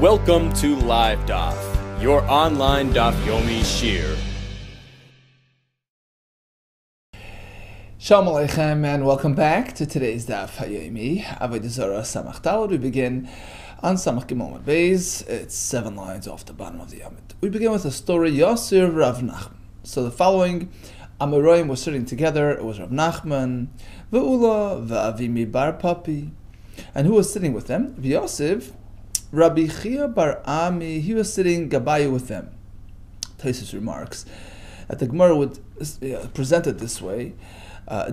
Welcome to LiveDaf, your online Daf Yomi Shir. Shalom Aleichem and welcome back to today's Daf Yomi Avodah Zarah Samach Daled. We begin on Samach Gimel Beis. It's 7 lines off the bottom of the Amid. We begin with a story, Yosir Rav Nachman. So the following Amoraim were sitting together. It was Rav Nachman, Ve'ula, Ve'avimi Bar Papi. And who was sitting with them? V'Yosef, Rabbi Chia Bar Ami, he was sitting Gabayu with them. Taisus remarks that the Gemara would present it this way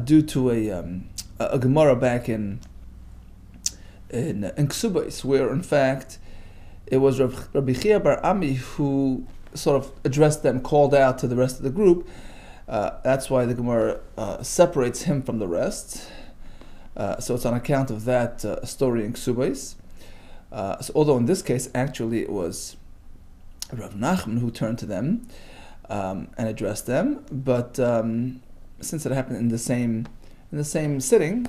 due to a Gemara back in Ksubais, where in fact it was Rabbi Chia Bar Ami who sort of addressed them, called out to the rest of the group. That's why the Gemara separates him from the rest. So it's on account of that story in Ksubais. So although in this case, actually, it was Rav Nachman who turned to them and addressed them, but since it happened in the same sitting,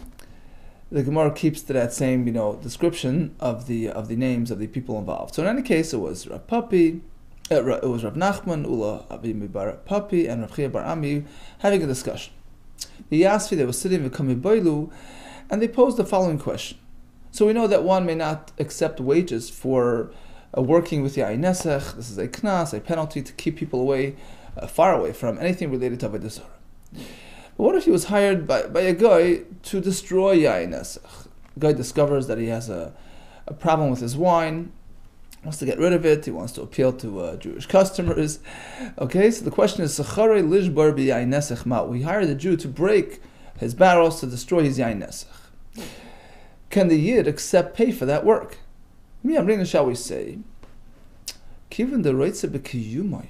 the Gemara keeps to that same description of the names of the people involved. So in any case, it was Rav Papi, it was Rav Nachman, Ula Avimi Bar Papi, and Rav Chia Bar Ami having a discussion. The Yasfi, they were sitting with Kami Boilu, and they posed the following question. So we know that one may not accept wages for working with Yain Nesach. This is a knas, a penalty to keep people away, far away from anything related to Avodah Zarah. But what if he was hired by a guy to destroy Yain Nesach? A guy discovers that he has a problem with his wine, wants to get rid of it, he wants to appeal to Jewish customers. Okay, so the question is, Sechare lishbar b'Yain Nesach ma. We hired a Jew to break his barrels, to destroy his Yain Nesach. Can the Yid accept pay for that work? Shall we say, Kivan the Reitze b'kiyumai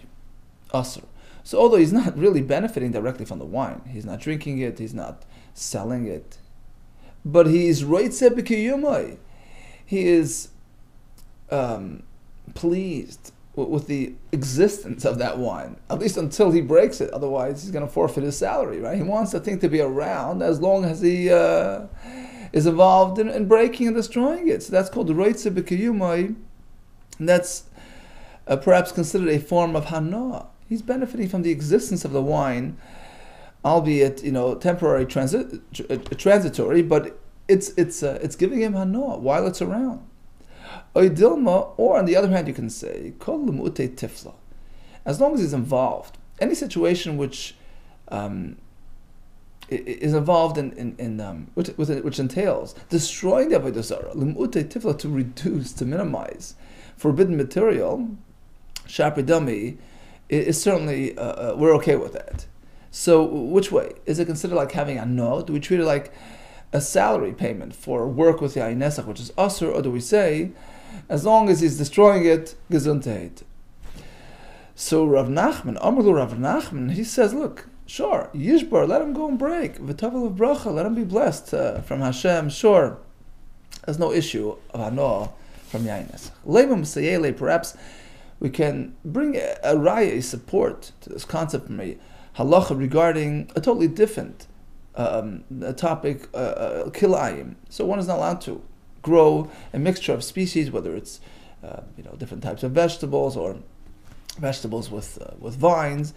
asr. So although he's not really benefiting directly from the wine, he's not drinking it, he's not selling it, but he is Reitze b'kiyumai. He is pleased with the existence of that wine, at least until he breaks it. Otherwise, he's going to forfeit his salary, right? He wants the thing to be around as long as he is involved in breaking and destroying it. So that's called Reitze b'kiyumai. That's perhaps considered a form of hana. He's benefiting from the existence of the wine, albeit temporary, transitory, but it's giving him hana while it's around. Or on the other hand, you can say kol lemutei tifla, as long as he's involved. Any situation which is involved which entails destroying the Avodah Zarah, lemutei tifla, to reduce, to minimize forbidden material, shapridami, is certainly we're okay with that. So which way is it considered like having a no? Do we treat it like a salary payment for work with the Yain Nesach, which is asur, or do we say, as long as he's destroying it, gesundheit? So Rav Nachman, Amrlu Rav Nachman, he says, look, sure, Yishbar, let him go and break. V'tavel of bracha, let him be blessed from Hashem, sure. There's no issue of hano from Yain Nesach. Leimam Sayele, perhaps we can bring a raya, a support to this concept from a halacha regarding a totally different topic, kilayim. So one is not allowed to grow a mixture of species, whether it's different types of vegetables or vegetables with vines.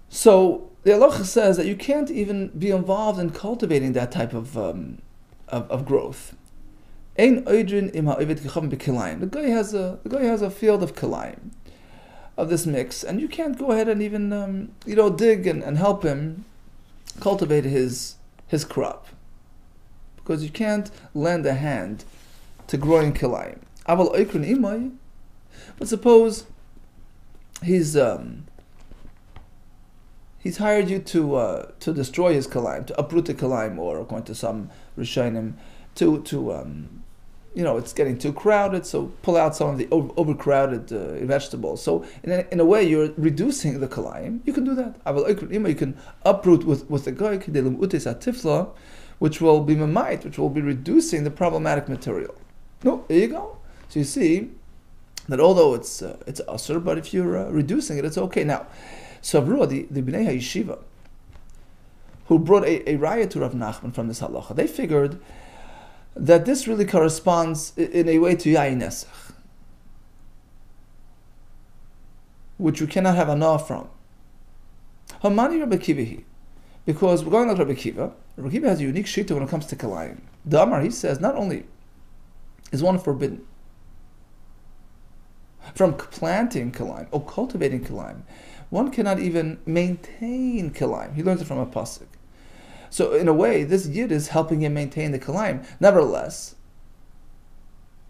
So the halacha says that you can't even be involved in cultivating that type of growth. The guy has a field of kilayim, of this mix, and you can't go ahead and even dig and help him cultivate his crop, because you can't lend a hand to growing kilayim. But suppose he's hired you to destroy his kilayim, to uproot the kilayim, or according to some rishonim, it's getting too crowded, so pull out some of the overcrowded vegetables. So in a way, you're reducing the kilayim. You can do that. You can uproot with the goy, which will be mamait, which will be reducing the problematic material. No, there you go. So you see that although it's asur, but if you're reducing it, it's okay. Now, Savrua, the Bnei HaYeshiva, who brought a raya to Rav Nachman from this halacha, they figured that this really corresponds in a way to Yain Nesach. which we cannot have enough from. Hamani Rabbi Kiva, because we're going like Rabbi Kiva. Rabbi Kiva has a unique shita when it comes to kalayim. The Amar, he says, not only is one forbidden from planting kalayim or cultivating kalayim, one cannot even maintain kalayim. He learns it from a pasuk. So in a way, this yid is helping him maintain the kalayim. Nevertheless,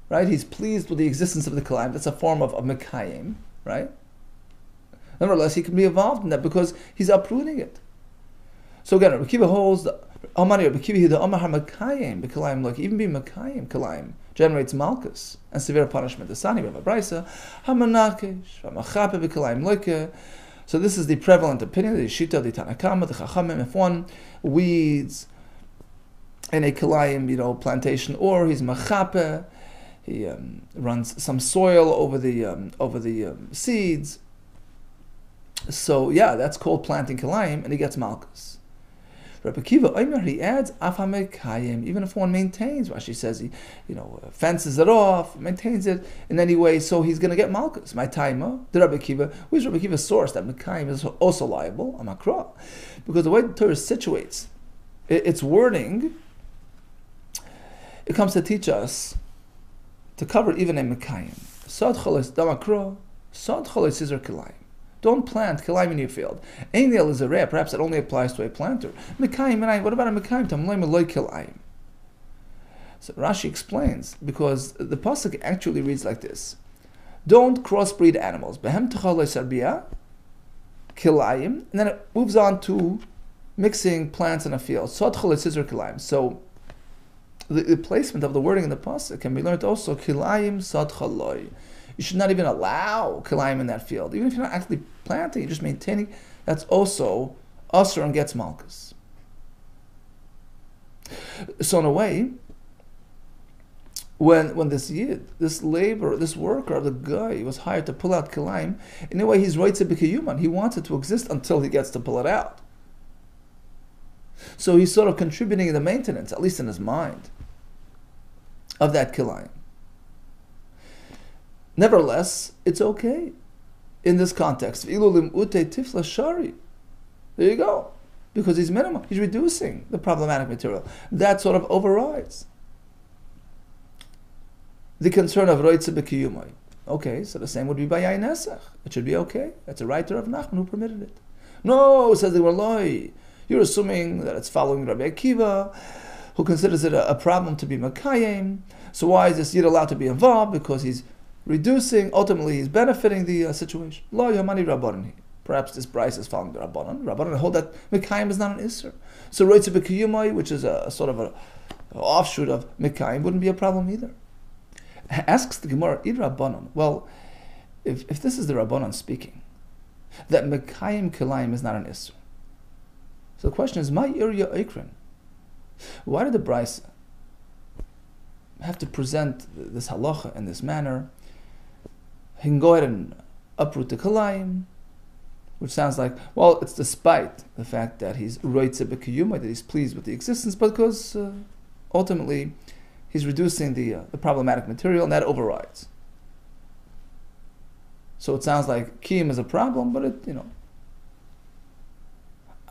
right, he's pleased with the existence of the kalayim. That's a form of mekayim, right? Nevertheless, he can be involved in that because he's uprooting it. So again, Rabbi Kiva holds the Amani Rabbi Kiva, the Amar HaMekayim, the Kalayim, like even being Mekayim, Kalayim, generates malchus and severe punishment. The Sani Rabbi Braisa, HaManakesh, HaMachape, the Kalayim Leke. So this is the prevalent opinion, the Shita, the Tanakama, the Chachamim. If one weeds in a Kalayim, plantation, or he's Machape, he runs some soil over the seeds. So yeah, that's called planting Kalayim, and he gets malchus. Rabbi Kiva Omer, he adds afamekayim, even if one maintains. Rashi says he, fences it off, maintains it in any way, so he's going to get malchus. My taima, the Rabbi Kiva, where's Rabbi Kiva's source that mekayim is also liable? Amakra, because the way the Torah situates its wording, it comes to teach us to cover even a mekayim. Sad choles damakra, sad choles scissor kilayim. Don't plant kalayim in your field. Einel is a rare, perhaps it only applies to a planter. Mekayim, what about a mekayim? Tamloim loy kilayim. So Rashi explains, because the pasuk actually reads like this: don't crossbreed animals. Behem techalei sarbia kilayim, and then it moves on to mixing plants in a field. Sod chalei scissor kilayim. So the placement of the wording in the pasuk can be learned also kilayim sod chaloi. You should not even allow kalayim in that field. Even if you're not actually planting, you're just maintaining, that's also usher and gets malchus. So in a way, when this yid, this laborer, this worker, the guy was hired to pull out kalayim, in a way he's roitze b'kiyuman. He wants it to exist until he gets to pull it out. So he's sort of contributing in the maintenance, at least in his mind, of that kalayim. Nevertheless, it's okay in this context. There you go. Because he's minimum, he's reducing the problematic material. That sort of overrides the concern of roitze b'kiyumai. Okay, so the same would be by yain nesach. It should be okay. That's a right to Rav Nachman who permitted it. No, says the Warloi. You're assuming that it's following Rabbi Akiva, who considers it a problem to be makayim. So why is this yid allowed to be involved? Because he's reducing, ultimately he's benefiting the situation. Lo yamani rabbanon. Perhaps this Bryce is following the rabbanon. Rabbanon hold that mekayim is not an isser. So roitze b'kiyumai, which is a sort of an offshoot of mekayim, wouldn't be a problem either. Asks the Gemara, id rabbanon. Well, if this is the rabbanon speaking, that mekayim kilayim is not an isser. So the question is, my irya ikrin. Why did the Bryce have to present this halacha in this manner? He can go ahead and uproot the kalayim, which sounds like, well, it's despite the fact that he's roitze b'kiyumah, that he's pleased with the existence, but because ultimately he's reducing the problematic material, and that overrides. So it sounds like kiyum is a problem, but it,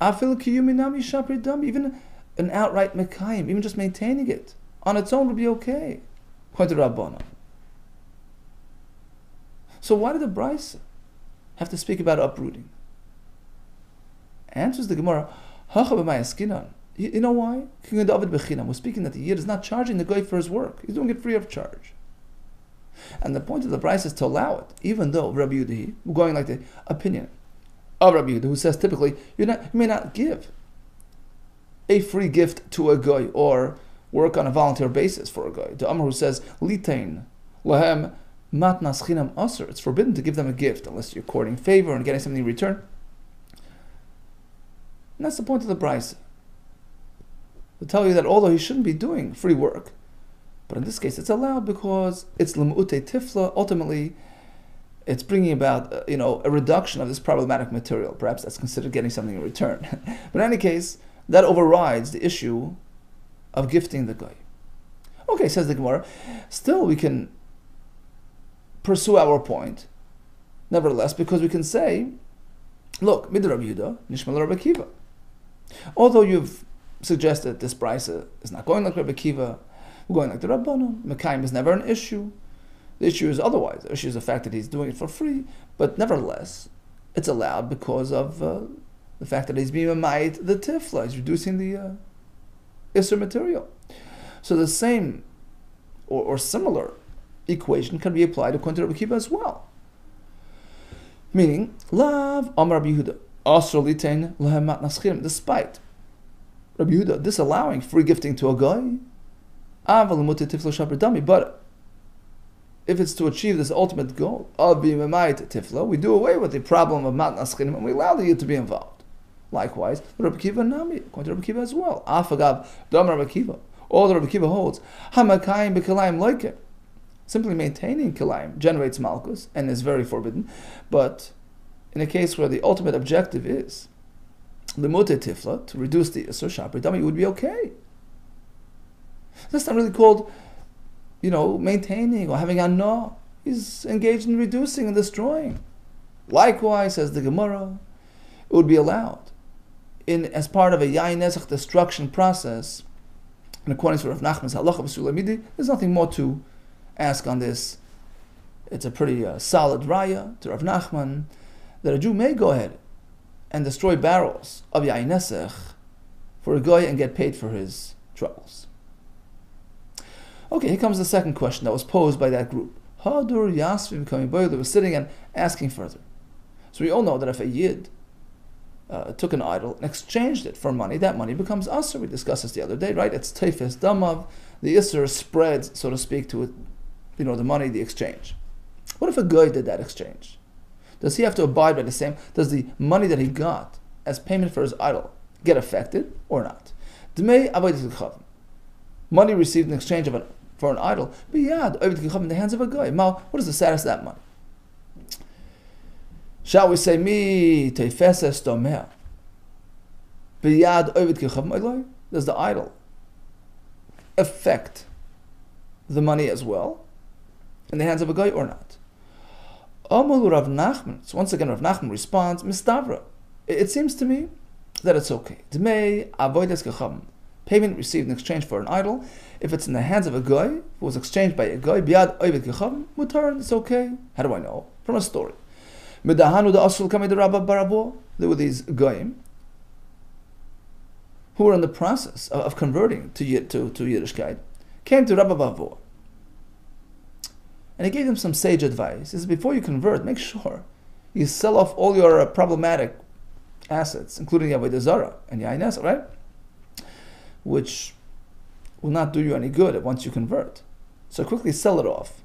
afil kiyuminami shapri dam, even an outright mekayim, even just maintaining it on its own would be okay, according to Rabbana. So why did the Bryce have to speak about uprooting? Answers the Gemara, you know why? We're speaking that the Yid is not charging the guy for his work. He's doing it free of charge. And the point of the Bryce is to allow it, even though Rabbi Yehuda, we're going like the opinion of Rabbi Yehuda, who says typically, you may not give a free gift to a guy or work on a volunteer basis for a guy. The Amr who says, Litain lahem matnas chinam aser. It's forbidden to give them a gift unless you're courting favor and getting something in return. And that's the point of the Bryce. To tell you that although he shouldn't be doing free work, but in this case it's allowed because it's l'mu'ute tifla. Ultimately, it's bringing about a reduction of this problematic material. Perhaps that's considered getting something in return. But in any case, that overrides the issue of gifting the guy. Okay, says the Gemara, still we can pursue our point Nevertheless, because we can say, look, Mid Rabbi Yehuda, Nishma Rabbi Akiva. Although you've suggested this brisa is not going like Rabbi Akiva, we're going like the Rabbanon. Mekayim is never an issue. The issue is otherwise. The issue is the fact that he's doing it for free. But nevertheless, it's allowed because of the fact that he's being mamayit the tifla. He's reducing the Isser material. So the same or similar equation can be applied according to Rabbi Akiva as well. Meaning, Lav Amar Rabbi Yehuda, Asr Litain Lahem Matnas Chirim, despite Rabbi Yehuda disallowing free gifting to a guy, but if it's to achieve this ultimate goal of being mamayit tifla, we do away with the problem of matnas chinim and we allow the yid to be involved. Likewise, Rabbi Akiva Nami, according to Rabbi Akiva as well. Afagav Dam Rabbi Akiva. All that Rabbi Akiva holds, Hamakayim b'kilayim like it. Simply maintaining kilayim generates malchus and is very forbidden. But in a case where the ultimate objective is limute tifla, to reduce the isur shapir dami, would be okay. That's not really called, maintaining or having anah. He's engaged in reducing and destroying. Likewise, says the Gemara, it would be allowed as part of a yain nezach destruction process. In accordance with Rav Nachman's halacha b'sulamidi, there's nothing more to ask on this. It's a pretty solid raya to Rav Nachman that a Jew may go ahead and destroy barrels of yain nezach for a guy and get paid for his troubles. Okay, here comes the second question that was posed by that group. Hadur Yasvim coming by, they were sitting and asking further. So we all know that if a yid took an idol and exchanged it for money, that money becomes asr. We discussed this the other day, right? It's teifes damav. The isr spreads, so to speak, to it, the money, the exchange. What if a guy did that exchange? Does he have to abide by the same? Does the money that he got as payment for his idol get affected or not? Money received in exchange for an idol, biyad in the hands of a guy. What is the status of that money? Shall we say mi teifeses domeh? Biyad does the idol affect the money as well in the hands of a guy or not? Amul Rav Nachman. So once again, Rav Nachman responds, Mistavra. It seems to me that it's okay. Dmei avodas kechavim. Payment received in exchange for an idol, if it's in the hands of a guy, who was exchanged by a guy, biyad oived kechavim, mutar, it's okay. How do I know? From a story. Midahanu da asul kamei Rabba barabo. There were these goyim who were in the process of converting to Yiddishkeit, came to Rabba Bavo. And he gave them some sage advice. He says, before you convert, make sure you sell off all your problematic assets, including Avodah Zarah and yain nezach, right? Which will not do you any good once you convert. So quickly sell it off.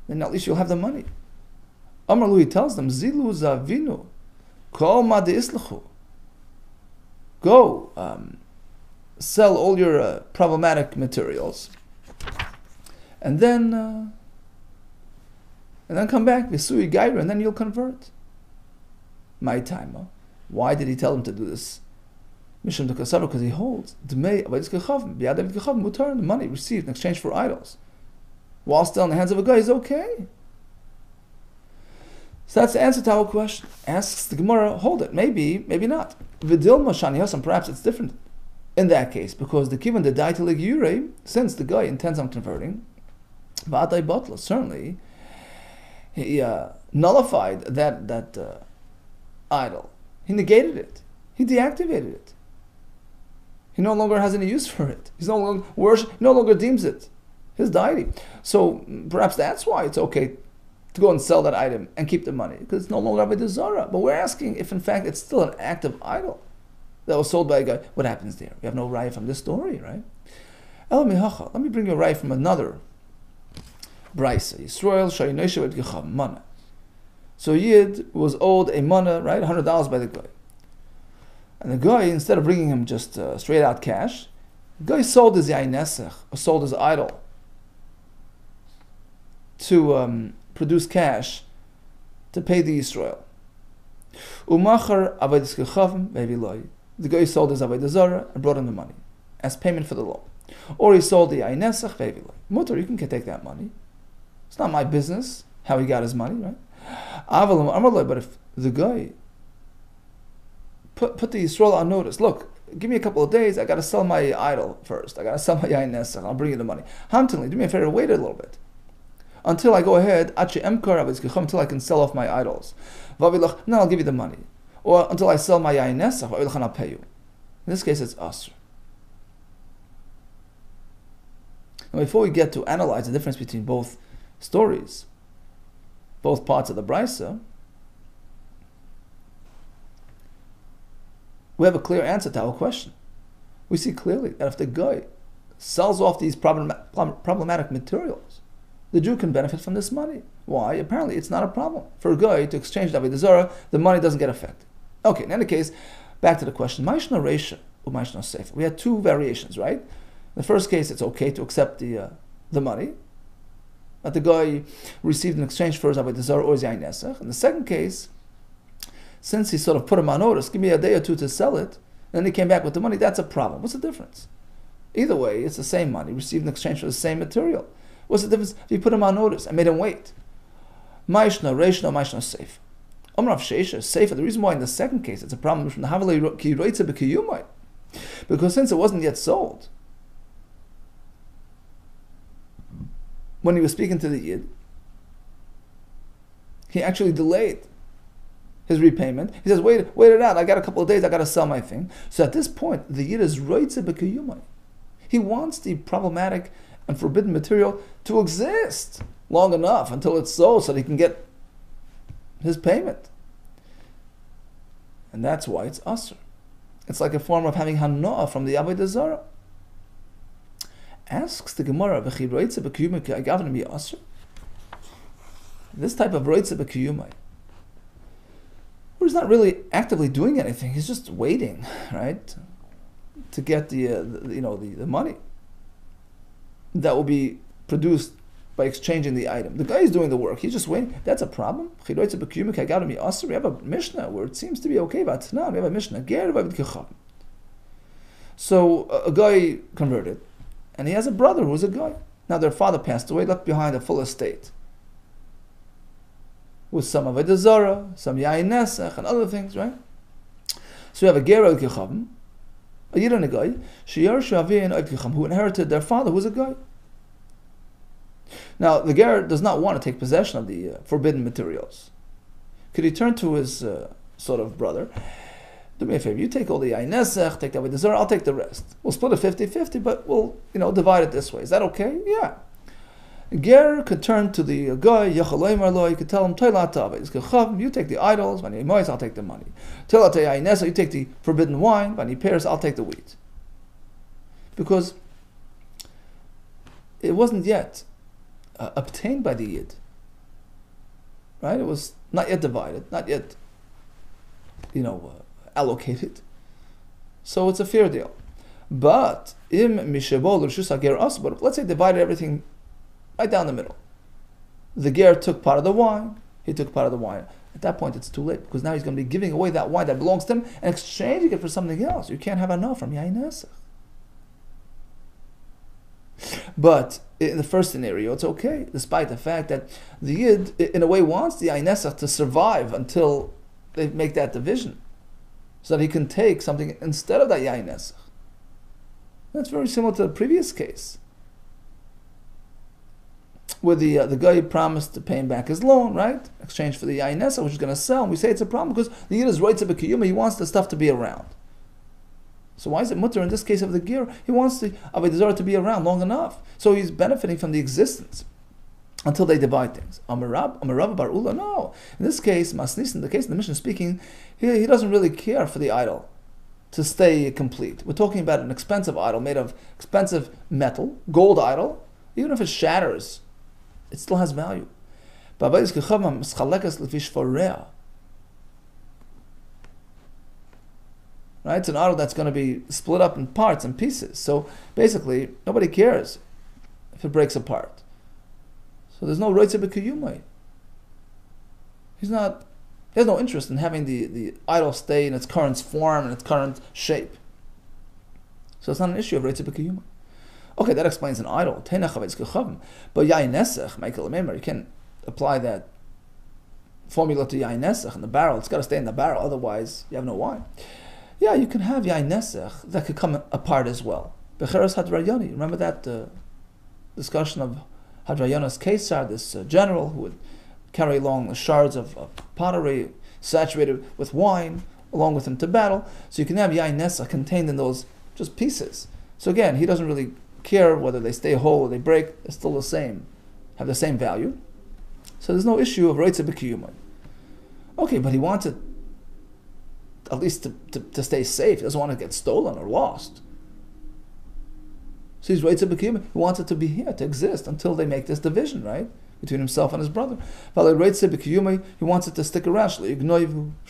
Then at least you'll have the money. Amar Lui tells them, Zilu zavinu, kol ma de'islachu. Go sell all your problematic materials, and then come back, Visui Gaira, and then you'll convert. My time. Why did he tell them to do this? Mishum Dekasav, because he holds the money received in exchange for idols, while still in the hands of a guy, is okay. So that's the answer to our question. Asks the Gemara, hold it, maybe not. Vidilma Shani Hasan, perhaps it's different in that case, because the Kivan the Daitilig Yure, since the guy intends on converting, Va'atai Batla, certainly he nullified that idol. He negated it. He deactivated it. He no longer has any use for it. He no longer deems it his deity. So perhaps that's why it's okay to go and sell that item and keep the money, because it's no longer Avodah Zarah. But we're asking if in fact it's still an active idol that was sold by a guy. What happens there? We have no raya from this story, right? Let me bring you a raya from another brisa. Yisrael shayinoshe et gechav mana. So Yid was owed a mana, right, $100 by the guy. And the guy, instead of bringing him just straight out cash, the guy sold his yain nezach, or sold his idol, to produce cash to pay the Yisrael. Umachar avodas kechavim ve'viloi. The guy sold his Avodah Zarah and brought him the money as payment for the loan. Or he sold the yain nezach ve'viloi. Mutar, you can take that money. It's not my business how he got his money, right? But if the guy put the Yisrael on notice, look, give me a couple of days, I got to sell my idol first. I got to sell my yain nesach, I'll bring you the money. Hamtinli, do me a favor, wait a little bit. Until I go ahead, until I can sell off my idols. Then I'll give you the money. Or until I sell my yain nesach, I'll pay you. In this case, it's asr. Now, before we get to analyze the difference between both stories, both parts of the brisa, we have a clear answer to our question. We see clearly that if the guy sells off these problematic materials, the Jew can benefit from this money. Why? Apparently it's not a problem for a guy to exchange the Avodah Zarah, the money doesn't get affected. Okay, in any case, back to the question. Ma'ishna reisha or ma'ishna sefer. We had two variations, right? In the first case, it's okay to accept the money that the guy received in exchange for his Avodah Zarah or his yain nesach. In the second case, since he sort of put him on notice, give me a day or two to sell it, and then he came back with the money, that's a problem. What's the difference? Either way, it's the same money received in exchange for the same material. What's the difference if you put him on notice and made him wait? Ma'ishna reishna, ma'ishna sefer. Omrav sheisha sefer. The reason why in the second case it's a problem from the havalei ki roitze b'kiyumai, because since it wasn't yet sold, when he was speaking to the Yid, he actually delayed his repayment. He says, wait it out, I got a couple of days, I got to sell my thing. So at this point, the Yid is roitze b'kiyumai. He wants the problematic and forbidden material to exist long enough until it's sold so that he can get his payment. And that's why it's asr. It's like a form of having hana'ah from the Avodah Zarah. Asks the Gemara, this type of roitze b'kiyumai, where he's not really actively doing anything, he's just waiting, right, to get the money that will be produced by exchanging the item. The guy is doing the work, he's just waiting. That's a problem. We have a Mishnah where it seems to be okay, but no, we have a Mishnah. So a guy converted, and he has a brother who was a guy. Now their father passed away, left behind a full estate with some Avodah Zarah, some yain nesach, and other things, right? So we have a ger el kichavim, a yid and a guy, who inherited their father, who was a guy. Now the ger does not want to take possession of the forbidden materials. Could he turn to his sort of brother? Do me a favor, you take all the yain nesach, take the Avodah Zarah, I'll take the rest. We'll split it 50-50, but we'll divide it this way. Is that okay? Yeah. Ger could turn to the guy, you could tell him, you take the idols, I'll take the money. You take the forbidden wine, I'll take the wheat. Because it wasn't yet obtained by the Yid. Right? It was not yet divided, not yet, allocated. So it's a fair deal. But, let's say divided everything right down the middle. The ger took part of the wine, he took part of the wine. At that point it's too late, because now he's going to be giving away that wine that belongs to him and exchanging it for something else. You can't have enough from yain nesach. But in the first scenario, it's okay, despite the fact that the Yid, in a way, wants the yain nesach to survive until they make that division, so that he can take something instead of that yain nesach. That's very similar to the previous case, where the guy promised to pay him back his loan, right? Exchange for the yain nesach, which is going to sell. And we say it's a problem because the Yid is roitze b'kiyumah, he wants the stuff to be around. So why is it mutter in this case of the ger? He wants the Avodah Zarah to be around long enough. So he's benefiting from the existence until they divide things. Amarab bar Ula, no. In this case, Masnis, in the case of the Mishnah speaking, he doesn't really care for the idol to stay complete. We're talking about an expensive idol made of expensive metal, gold idol. Even if it shatters, it still has value. Right? It's an idol that's going to be split up in parts and pieces. So basically, nobody cares if it breaks apart. So there's no roitze b'kiyumai. He has no interest in having the idol stay in its current form and its current shape. So it's not an issue of roitze b'kiyumai. Okay, that explains an idol. But yain nesach, Michael, remember, you can apply that formula to yain nesach in the barrel. It's got to stay in the barrel, otherwise you have no wine. Yeah, you can have yain nesach that could come apart as well. Becheres hadrayani. Remember that discussion of Hadrayana's Caesar, this general who would carry along the shards of pottery saturated with wine along with him to battle. So you can have yain nesach contained in those just pieces. So again, he doesn't really care whether they stay whole or they break. They're still the same, have the same value. So there's no issue of Reitze B'Kiyumai. Okay, but he wanted at least to stay safe. He doesn't want to get stolen or lost. So he's Reitze B'Kiyumai. He wants it to be here, to exist, until they make this division, right? Between himself and his brother. Reitze B'Kiyumai, he wants it to stick around. They shouldn't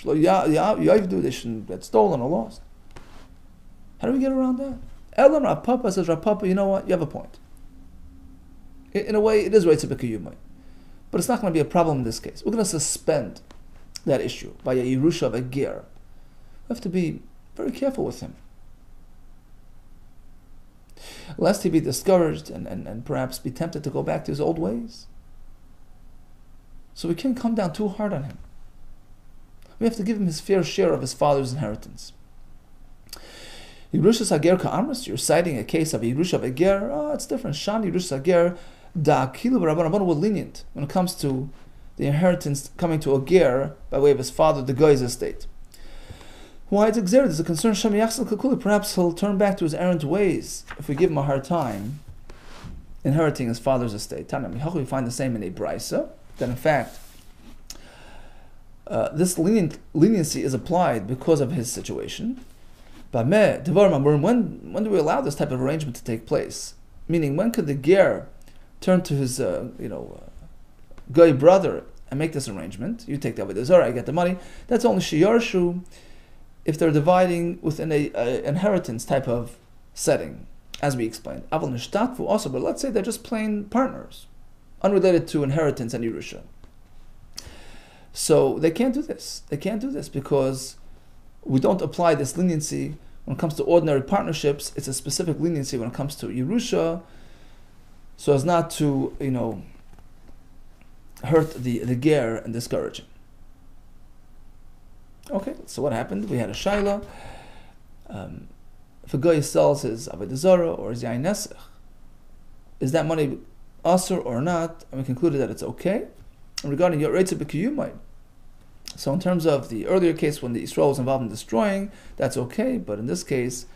get stolen or lost. How do we get around that? Elam Rav Papa says, Rav Papa, you know what? You have a point. In a way, it is Reitze B'Kiyumai. But it's not going to be a problem in this case. We're going to suspend that issue by a Yerusha of a ger. We have to be very careful with him, lest he be discouraged and perhaps be tempted to go back to his old ways. So we can't come down too hard on him. We have to give him his fair share of his father's inheritance. Yerusha Hager Ka'amris, you're citing a case of a Yerusha of a ger. Oh, it's different. Shan Yerusha Hager Da'akilu B'Rabbanan were lenient when it comes to the inheritance coming to a ger by way of his father, the guy's estate. Why it's exerted is a concern. Shem Yachsel Kakuli, perhaps he'll turn back to his errant ways if we give him a hard time inheriting his father's estate. We find the same in a brisa, that in fact this leniency is applied because of his situation. But when do we allow this type of arrangement to take place? Meaning, when could the ger turn to his guy brother and make this arrangement? You take the Avodah Zarah, I get the money. That's only shiyarshu if they're dividing within a inheritance type of setting, as we explained. Aval nishtatfu also, but let's say they're just plain partners, unrelated to inheritance and Yerusha. So they can't do this. They can't do this because we don't apply this leniency when it comes to ordinary partnerships. It's a specific leniency when it comes to Yerusha, so as not to, hurt the ger and discourage him. Okay, so what happened? We had a shaila. If a guy sells his Avodah Zarah or his yain nesach, is that money asur or not? And we concluded that it's okay. And regarding Reitze B'Kiyumai, so in terms of the earlier case when the Yisrael was involved in destroying, that's okay. But in this case,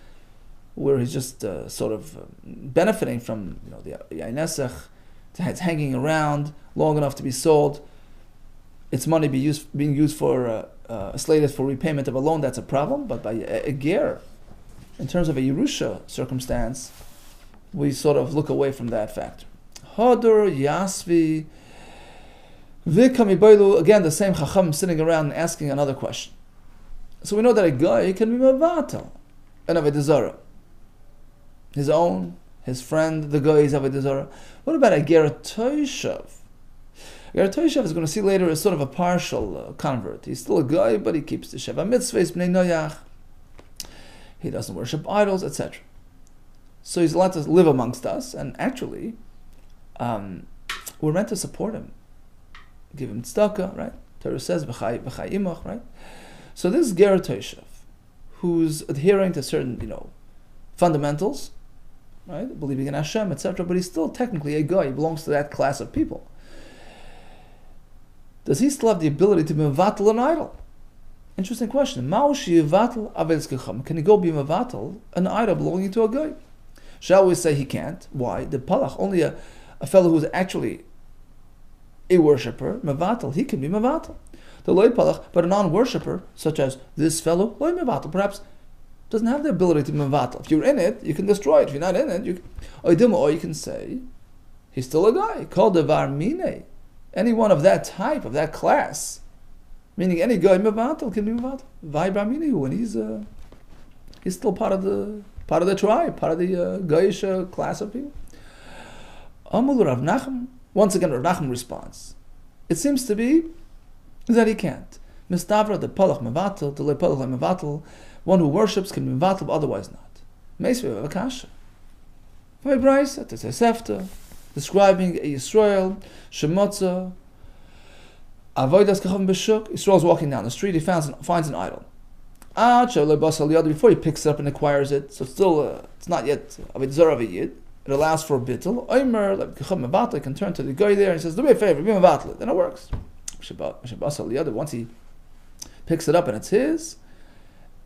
where he's just sort of benefiting from the yain nesach, it's hanging around long enough to be sold, its money being used for slated for repayment of a loan, that's a problem. But by a ger, in terms of a Yerusha circumstance, we sort of look away from that factor. Hodur Yasvi Vikamiboilu, again the same Chacham sitting around and asking another question. So we know that a guy can be mevatel an Avodah Zarah, his own, his friend, the guy's Avodah Zarah. What about a ger toishav? Ger toishav is going to see later is sort of a partial convert. He's still a guy, but he keeps the Sheva mitzvahs bnei noyach. He doesn't worship idols, etc. So he's allowed to live amongst us, and actually, we're meant to support him, give him tzedakah, right? Torah says v'chai imach, right? So this ger toishav, who's adhering to certain, fundamentals, right, believing in Hashem, etc., but he's still technically a guy. He belongs to that class of people. Does he still have the ability to be mevatel an idol? Interesting question. Can he go be mevatel an idol belonging to a guy? Shall we say he can't? Why? The palach, only a fellow who's actually a worshipper, mevatel, he can be mevatel. The loy palach, but a non-worshipper, such as this fellow, loy mevatel, perhaps doesn't have the ability to be mevatel. If you're in it, you can destroy it. If you're not in it, or you can say he's still a guy. Called devar mine. Anyone of that type, of that class, meaning any guy mevatel can be mevatel. Vai bar mine, and he's still part of the tribe, part of the Goyish class of people. Amul Rav Nachum. Once again, Rav Nachum responds. It seems to be that he can't. Mistavra the palach mevatel, the le palach mevatel. One who worships can be mevatel, but otherwise not. Meisve v'akasha. My brisa, Tesefta, describing a Yisrael, Shemotza, Avodas kechavim b'shuk. Yisrael's walking down the street. He finds an idol. Before he picks it up and acquires it, so still it's not yet Avodah Zarah of a Yid. It allows for a bittul. Omer kechavim mevatel can turn to the guy there and he says, "Do me a favor, be mevatel." Then it works. Once he picks it up and it's his,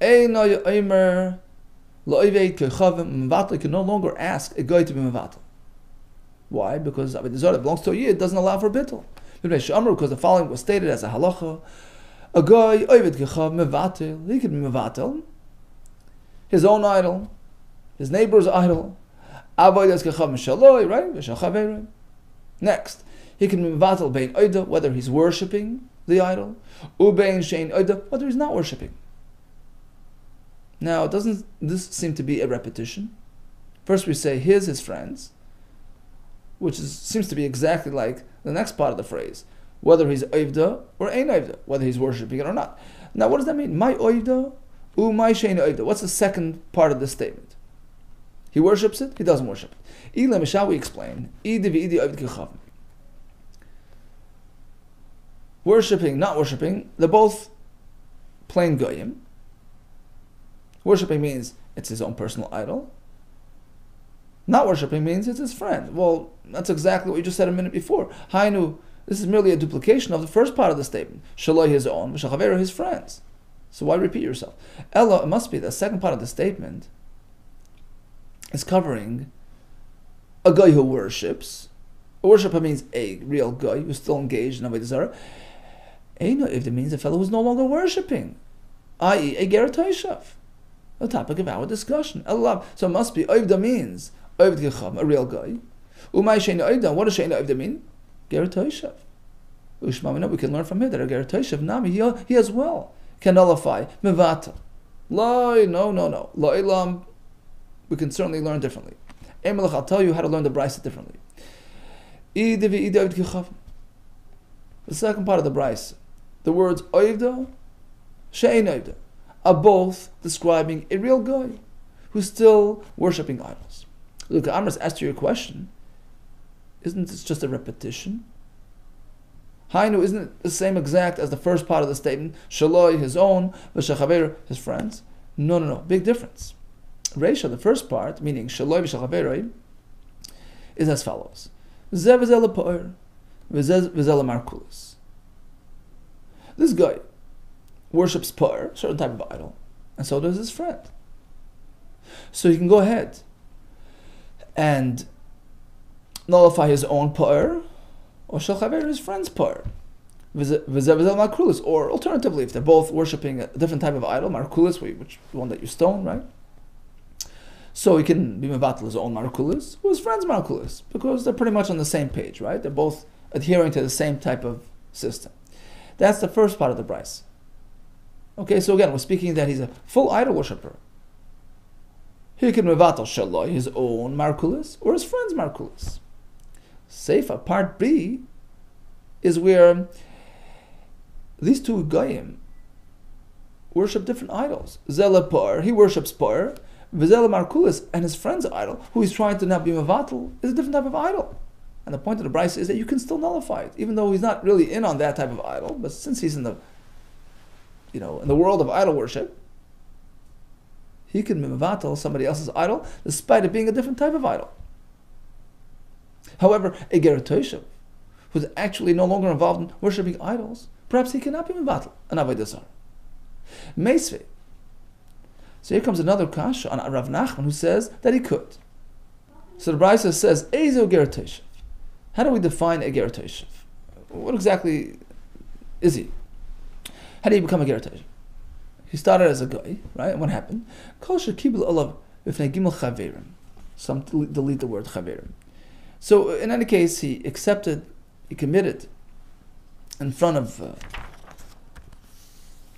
Omer lo'iveit kechavim mevatel can no longer ask a guy to be mevatel. Why? Because Avodah Zarah belongs to a Yid, doesn't allow for bittul. Because the following was stated as a halacha: a guy oived gechav mevatel, he can be mevatel his own idol, his neighbor's idol. Avodas gechav mishaloi, right? Next, he can be mevatel bein oida, whether he's worshipping the idol, ubein shein oida, whether he's not worshipping. Now, doesn't this seem to be a repetition? First, we say his friends, which seems to be exactly like the next part of the phrase, whether he's oivda or ein oivda, whether he's worshipping it or not. Now, what does that mean? My oivda, my shein oivda. What's the second part of the statement? He worships it, he doesn't worship it. Ilem, shall we explain? Worshipping, not worshipping, they're both plain goyim. Worshipping means it's his own personal idol. Not worshipping means it's his friend. Well, that's exactly what you just said a minute before. Hainu, this is merely a duplication of the first part of the statement. Shaloi his own, v'shachaveru his friends. So why repeat yourself? Ella, it must be the second part of the statement is covering a guy who worships. A worshipper means a real guy who's still engaged in Avodah Zarah. Eino, if it means a fellow who's no longer worshipping, i.e. a ger toshav. The topic of our discussion. Allah. So it must be oivda means oivd gechav, a real guy. Umay shein oivda. What does shein oivda mean? Ger toshav. Ushmamina. We can learn from here that a ger toshav nami he as well can nullify mevata. No. Lo ilam. We can certainly learn differently. Emelach, I'll tell you how to learn the brisa differently. The second part of the brisa, the words oivda, shein oivda, are both describing a real guy who's still worshipping idols. Look, Amr's asked you a question. Isn't this just a repetition? Hainu, isn't it the same exact as the first part of the statement? Shaloi, his own, v'shachaver, his friends. No. Big difference. Reisha, the first part, meaning Shaloi v'shachaveroi, is as follows. Zeh v'zeh le'po'er, v'zeh le'markulis. This guy worships po'er, a certain type of idol, and so does his friend. So he can go ahead and nullify his own po'er, or shalchaver his friend's po'er. Or alternatively, if they're both worshipping a different type of idol, markulis, which one that you stone, right? So he can be mevatel his own markulis, or his friend's markulis, because they're pretty much on the same page, right? They're both adhering to the same type of system. That's the first part of the brisa. Okay, so again, we're speaking that he's a full idol worshipper. He can mevatel shaloi, his own markulis, or his friend's markulis. Seifa, part B, is where these two goyim worship different idols. Zela par, he worships par, v'zela markulis, and his friend's idol, who he's trying to not be mevatel, is a different type of idol. And the point of the brisa is that you can still nullify it, even though he's not really in on that type of idol, but since he's in the world of idol worship, he can be mevatel somebody else's idol, despite it being a different type of idol. However, a ger toshav, who's actually no longer involved in worshipping idols, perhaps he cannot be mevatel an Avodah Zarah. Meisvei. So here comes another kasha on Rav Nachman, who says that he could. So the brisa says, Ezo ger toshav. How do we define a ger toshav? What exactly is he? How do you become a ger toshav? He started as a guy, right? And what happened? Kol shekibel olav b'fnei gimel chaverim. Some delete the word chaverim. So in any case, he committed in front of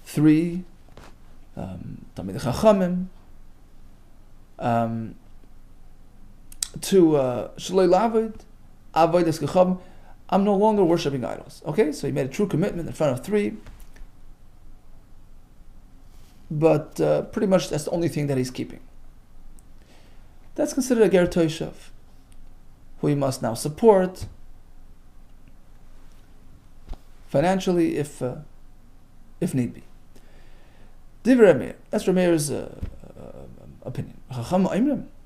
three talmidei chachamim to shaloi lavod avodas gechav. I'm no longer worshiping idols. Okay, so he made a true commitment in front of three, but pretty much that's the only thing that he's keeping. That's considered a ger toshav, who he must now support financially if need be. Divrei Meir. That's Rameir's opinion.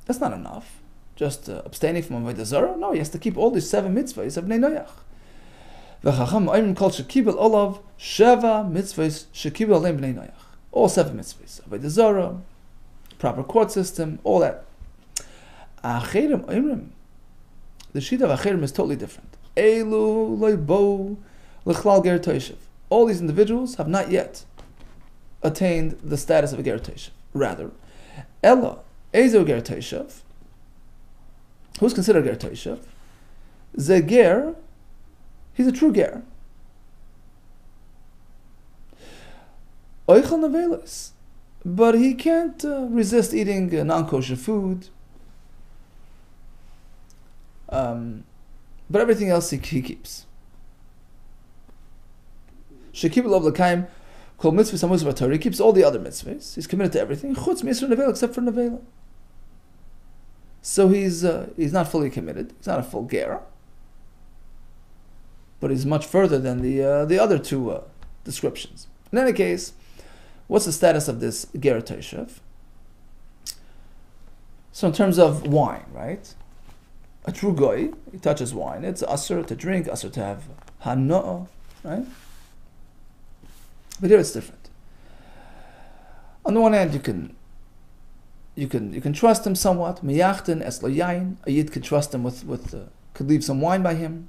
That's not enough. Just abstaining from Avodah Zarah? No, he has to keep all these 7 mitzvahs of Bnei Noach. V'chacham ha'imrim kol shekibel olav sheva mitzvahs shekibel aleim Bnei Noach. All 7 mitzvahs. Avodah Zarah, proper court system, all that. Acherim ha'imrim. The shita of Acherim is totally different. Elu loibo l'chlal ger toishev. All these individuals have not yet attained the status of a ger toishev. Rather, Ella, ezo ger toishev, who's considered ger toishev? Ze ger, he's a true ger. Oichel nevelis, but he can't resist eating non-kosher food. But everything else he keeps. Shekibel of l'kaim kol mitzvahs hamuzah b'Torah. He keeps all the other mitzvahs. He's committed to everything. Chutz mi'isur nevela, except for nevela. So he's not fully committed. He's not a full ger, but he's much further than the other 2 descriptions. In any case, what's the status of this ger toishev? So in terms of wine, right? A true goy, he touches wine. It's asur to drink, asur to have hanoah, right? But here it's different. On the one hand, you can trust him somewhat. Miyachten es lo yain. A yid could trust him could leave some wine by him,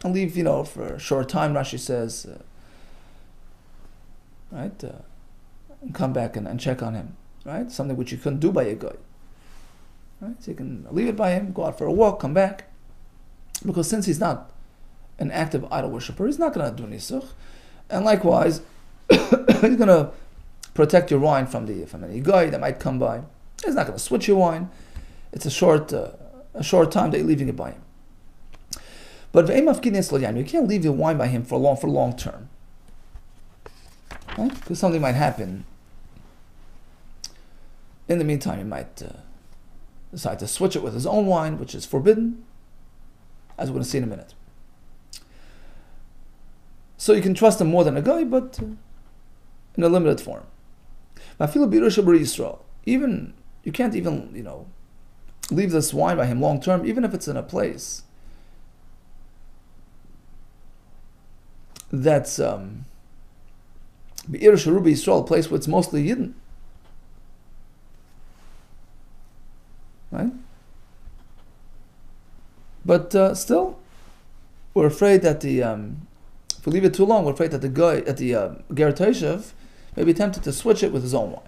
and leave for a short time. Rashi says, right, and come back and check on him, right? Something which you couldn't do by a goy. Right? So you can leave it by him, go out for a walk, come back. Because since he's not an active idol worshiper, he's not going to do nisuch. And likewise, he's going to protect your wine from any guy that might come by. He's not going to switch your wine. It's a short time that you're leaving it by him. But you can't leave your wine by him for long term. Right? Because something might happen. In the meantime, he might decide to switch it with his own wine, which is forbidden, as we're going to see in a minute. So you can trust him more than a guy, but in a limited form. Even you can't even leave this wine by him long term, even if it's in a place that's Be'ir Sharubi Yisrael, a place where it's mostly Yidden. Right? But still, we're afraid that if we leave it too long, we're afraid that the guy at the ger toishev may be tempted to switch it with his own wine.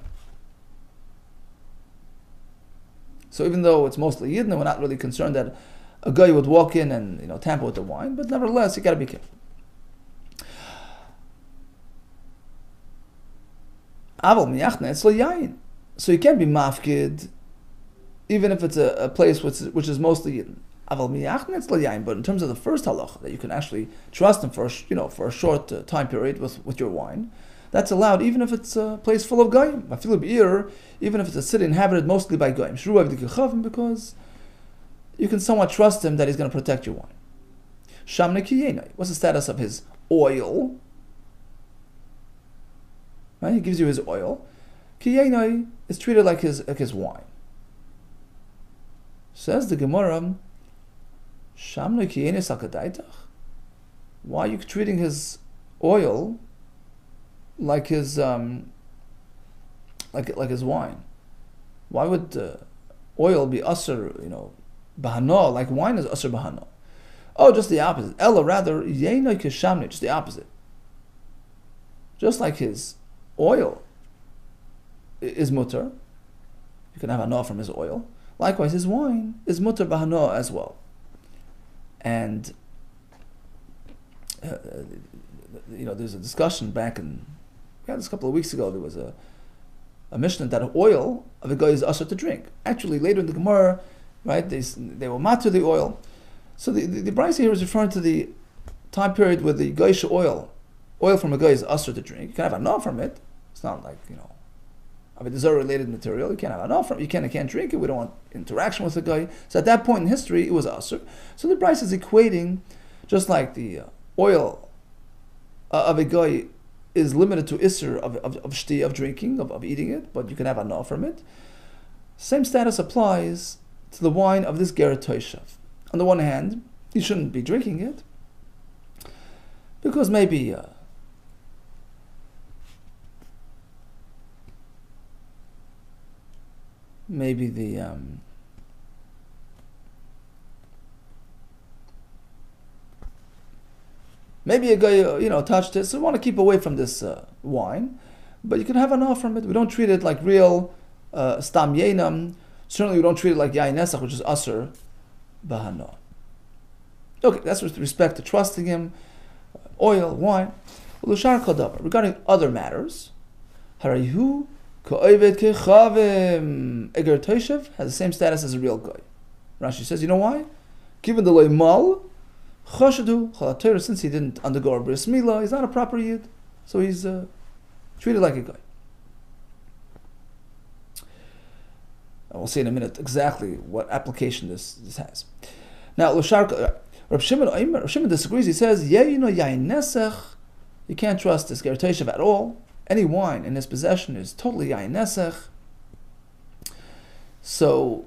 So even though it's mostly Yidden, we're not really concerned that a guy would walk in and tamper with the wine, but nevertheless, you got to be careful. So you can't be mafkid even if it's a place which is mostly Yidden. But in terms of the first halacha, that you can actually trust him for a short time period with your wine, that's allowed even if it's a place full of goyim. Even if it's a city inhabited mostly by goyim, because you can somewhat trust him that he's going to protect your wine. What's the status of his oil? Right? He gives you his oil. Kiyenai is treated like his wine. Says the Gemara, why are you treating his oil like his like his wine? Why would oil be asur, bahano, like wine is asur bahano? Oh, just the opposite. Ella, rather, yenoi keshamni, just the opposite. Just like his oil is mutter, you can have hano from his oil. Likewise, his wine is mutter bahano as well. And there's a discussion back we had this a couple of weeks ago. There was a Mishnah that oil of a guy is usher to drink. Actually, later in the Gemara, right, they will matter the oil. So the Brisa here is referring to the time period where the geisha oil from a guy is usher to drink. You can have enough from it. It's not like Avodah Zarah related material. You can't have enough from it. You can't drink it. We don't want interaction with the guy. So at that point in history, it was usher. So the Brisa is equating, just like the oil of a guy is limited to isser of shti, of drinking, of eating it, but you can have anah from it. Same status applies to the wine of this ger toishav. On the one hand, you shouldn't be drinking it because maybe maybe a guy touched it, so we want to keep away from this wine, but you can have anah from it. We don't treat it like real stam yenam. Certainly we don't treat it like yain nesach, which is aser bahana. Okay, that's with respect to trusting him, oil, wine. Regarding other matters, harihu ka'ovet kechavim. A ger toshav has the same status as a real guy. Rashi says, you know why? Given the loy mal, chashadu chalatera, since he didn't undergo a bris milah, he's not a proper yid, so he's treated like a guy. And we'll see in a minute exactly what application this has. Now, Reb Shimon disagrees. He says, yain nesach, you can't trust this ger toshav at all. Any wine in his possession is totally yain nesach. So,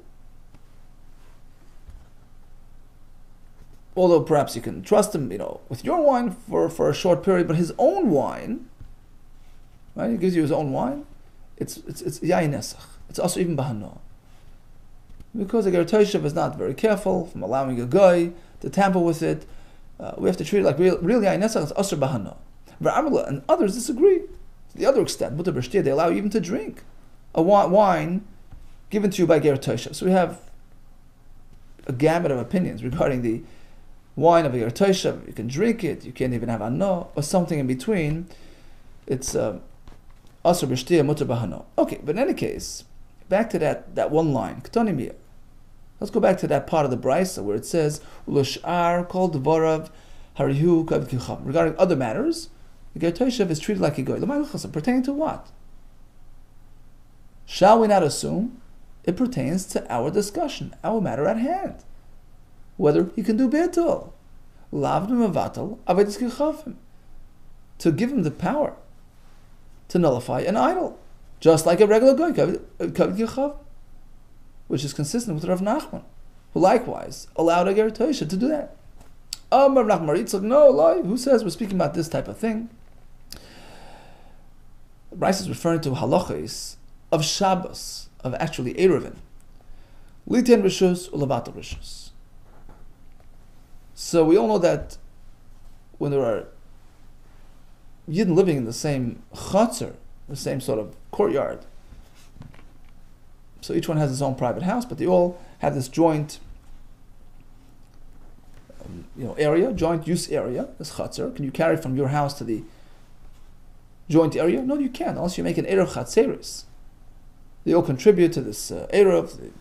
although perhaps you can trust him, with your wine for a short period, but his own wine, right? He gives you his own wine. It's yain nesach. It's also even bahana, because a ger toshav is not very careful from allowing a guy to tamper with it. We have to treat it like real yain nesach. It's aser bahana. And others disagree. To the other extent, mutar b'shtia, they allow you even to drink a wine given to you by ger toshav. So we have a gamut of opinions regarding the wine of a ger toshav. You can drink it, you can't even have anah, or something in between. It's aser b'shtia, mutar bahana. Okay, but in any case, back to that one line, k'tonimiyah. Let's go back to that part of the brisa where it says, "U'lashar kol dvarav harihu ka'ovet kechavim." Regarding other matters, the ger toshav is treated like a goy. Pertaining to what? Shall we not assume it pertains to our discussion, our matter at hand, whether he can do betul, lavdim avatal avodas kechavim, to give him the power to nullify an idol, just like a regular goy, ka'ovet kechavim, which is consistent with Rav Nachman, who likewise allowed a ger toshav to do that. Rav Nachman Yitzchak, no lie. Who says we're speaking about this type of thing? Rice is referring to halachos of Shabbos, of actually Eruvin. Liten rishus ulavatal rishus. So we all know that when there are Yidden living in the same chutzner, the same sort of courtyard, so each one has his own private house, but they all have this joint area, joint use area, this chutzner. Can you carry from your house to the joint area? No, you can't, unless you make an eruv chatzeris. They all contribute to this eruv. They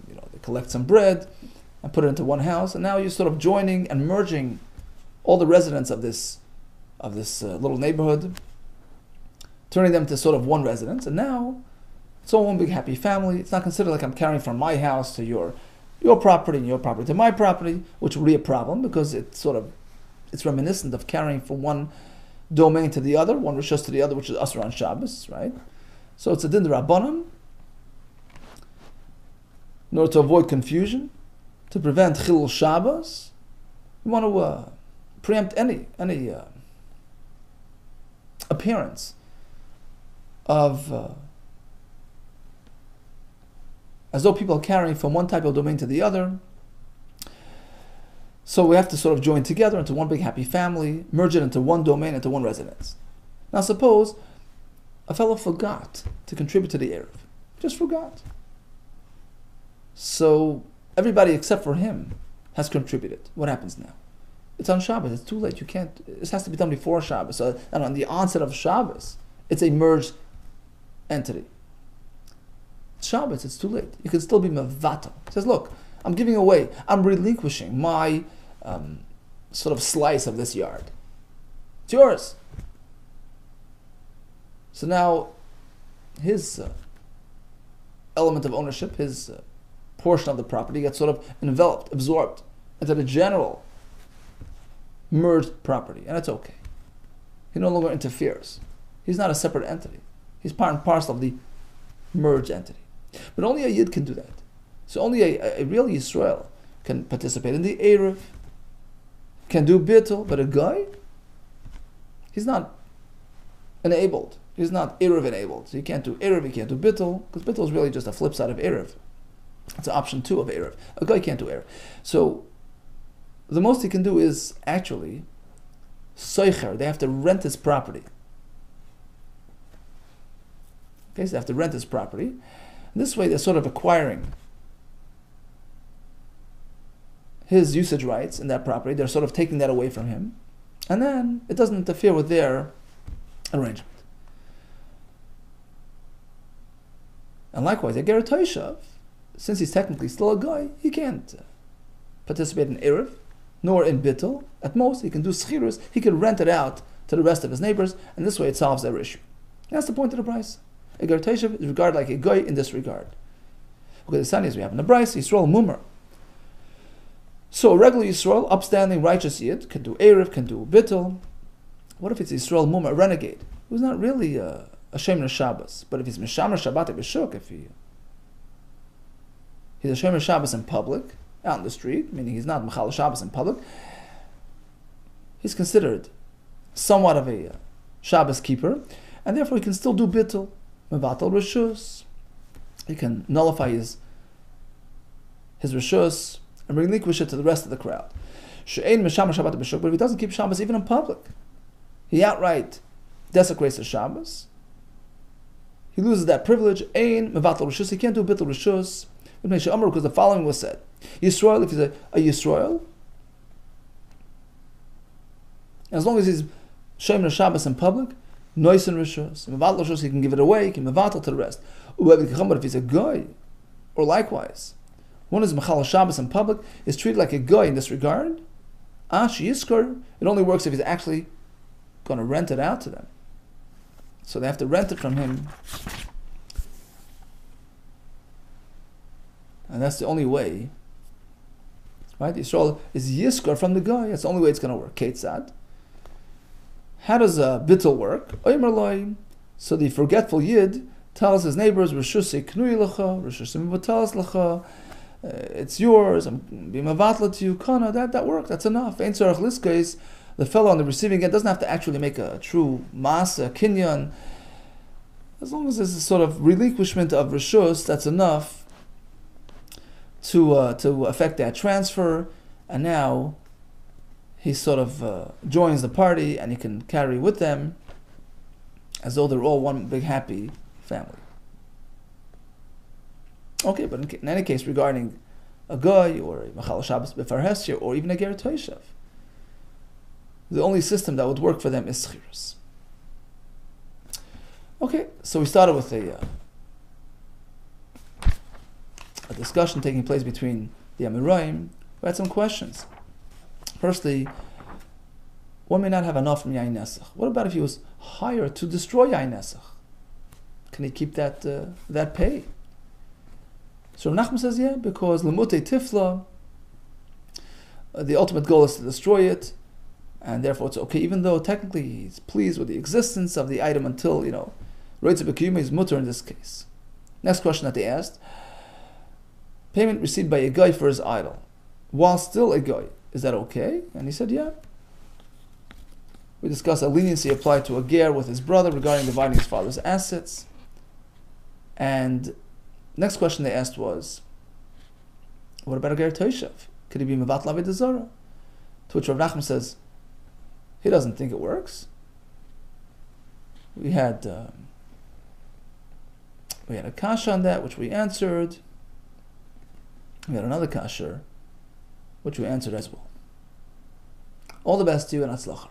collect some bread and put it into one house, and now you're sort of joining and merging all the residents of this little neighborhood, turning them to sort of one residence, and now it's all one big happy family. It's not considered like I'm carrying from my house to your property and your property to my property, which would be a problem because it's reminiscent of carrying from one domain to the other, one rishus to the other, which is asur on Shabbos, right? So it's a din d'Rabbanan, in order to avoid confusion, to prevent chilul Shabbos. We want to preempt any appearance of as though people are carrying from one type of domain to the other. So we have to sort of join together into one big happy family, merge it into one domain, into one residence. Now suppose a fellow forgot to contribute to the eruv, just forgot. So everybody except for him has contributed. What happens now? It's on Shabbos. It's too late. You can't. This has to be done before Shabbos. So, and on the onset of Shabbos, it's a merged entity. It's Shabbos. It's too late. You can still be mevatel. He says, "Look, I'm giving away. I'm relinquishing my sort of slice of this yard. It's yours." So now, his element of ownership, his portion of the property, gets sort of enveloped, absorbed into the general merged property, and it's okay. He no longer interferes. He's not a separate entity. He's part and parcel of the merged entity. But only a Yid can do that. So only a real Yisrael can participate in the Erev, can do Bittul, but a guy, he's not enabled. He's not Erev enabled. So he can't do Erev, he can't do Bittul, because Bittul is really just a flip side of Erev. It's an option 2 of Erev. A guy can't do Erev. So the most he can do is actually Soicher. They have to rent his property. Okay, so they have to rent his property. And this way they're sort of acquiring his usage rights in that property. They're sort of taking that away from him. And then it doesn't interfere with their arrangement. And likewise, a Ger Toshav, since he's technically still a guy, he can't participate in Erev, nor in Bittul. At most, he can do Schirus, he can rent it out to the rest of his neighbors, and this way it solves their issue. And that's the point of the price. A Ger Toshav is regarded like a guy in this regard. Okay, the Sani is we have in the Bryce, Yisrael Mumar. So a regular Yisrael, upstanding, righteous Yid, can do Erev, can do Bittul. What if it's Yisrael Mumar, a renegade, who's not really a Shemer Shabbos, but if he's Mishamer Shabbat B'Shuk, if he's a Shemer Shabbos in public, out in the street, meaning he's not Mechal Shabbos in public, he's considered somewhat of a Shabbos keeper, and therefore he can still do Bittul, Mevatel Rishus. He can nullify his Rishus and relinquish it to the rest of the crowd. She'ein Mishamer Shabbat B'Shuk, but if he doesn't keep Shabbos even in public, he outright desecrates the Shabbos, he loses that privilege. Ein mevatel rishus. He can't do bittul rishus. Because the following was said: Yisrael, if he's a Yisrael, as long as he's shemer Shabbos in public, noisen rishus, mevatel rishus, he can give it away. He can mevatel to the rest. But if he's a guy, or likewise, one is mechal Shabbos in public, is treated like a guy in this regard. Ash yiskar. It only works if he's actually going to rent it out to them. So they have to rent it from him. And that's the only way. Right? Yisrael is yiskar from the guy. That's the only way it's going to work. Ketzad. How does bittul work? So the forgetful Yid tells his neighbors, Rishus knui lecha, Rishus mivatas lecha, it's yours, I'm being mavatla to you, kana, that worked, that's enough. Ein tzarach liskais. The fellow on the receiving end doesn't have to actually make a true masa, kinyan. As long as there's a sort of relinquishment of rishus, that's enough to affect that transfer. And now he sort of joins the party and he can carry with them as though they're all one big happy family. Okay, but in any case, regarding a guy or a machal Shabbos b'far hesher or even a ger toshav, the only system that would work for them is schirus. Okay, so we started with a discussion taking place between the Amoraim. We had some questions. Firstly, one may not have enough from Yain Nesach. What about if he was hired to destroy Yain Nesach? Can he keep that pay? So Nachman says, yeah, because Lemute Tifla, the ultimate goal is to destroy it, and therefore it's okay, even though technically he's pleased with the existence of the item until, Reitze B'Kiyuma is mutter in this case. Next question that they asked, payment received by a guy for his idol, while still a guy, is that okay? And he said, yeah. We discussed a leniency applied to a ger with his brother regarding dividing his father's assets. And next question they asked was, what about a ger toshav? Could he be mevatel Avodah Zarah? To which Rav Nachman says, he doesn't think it works. We had a kasha on that, which we answered. We had another kasha, which we answered as well. All the best to you and atzlach.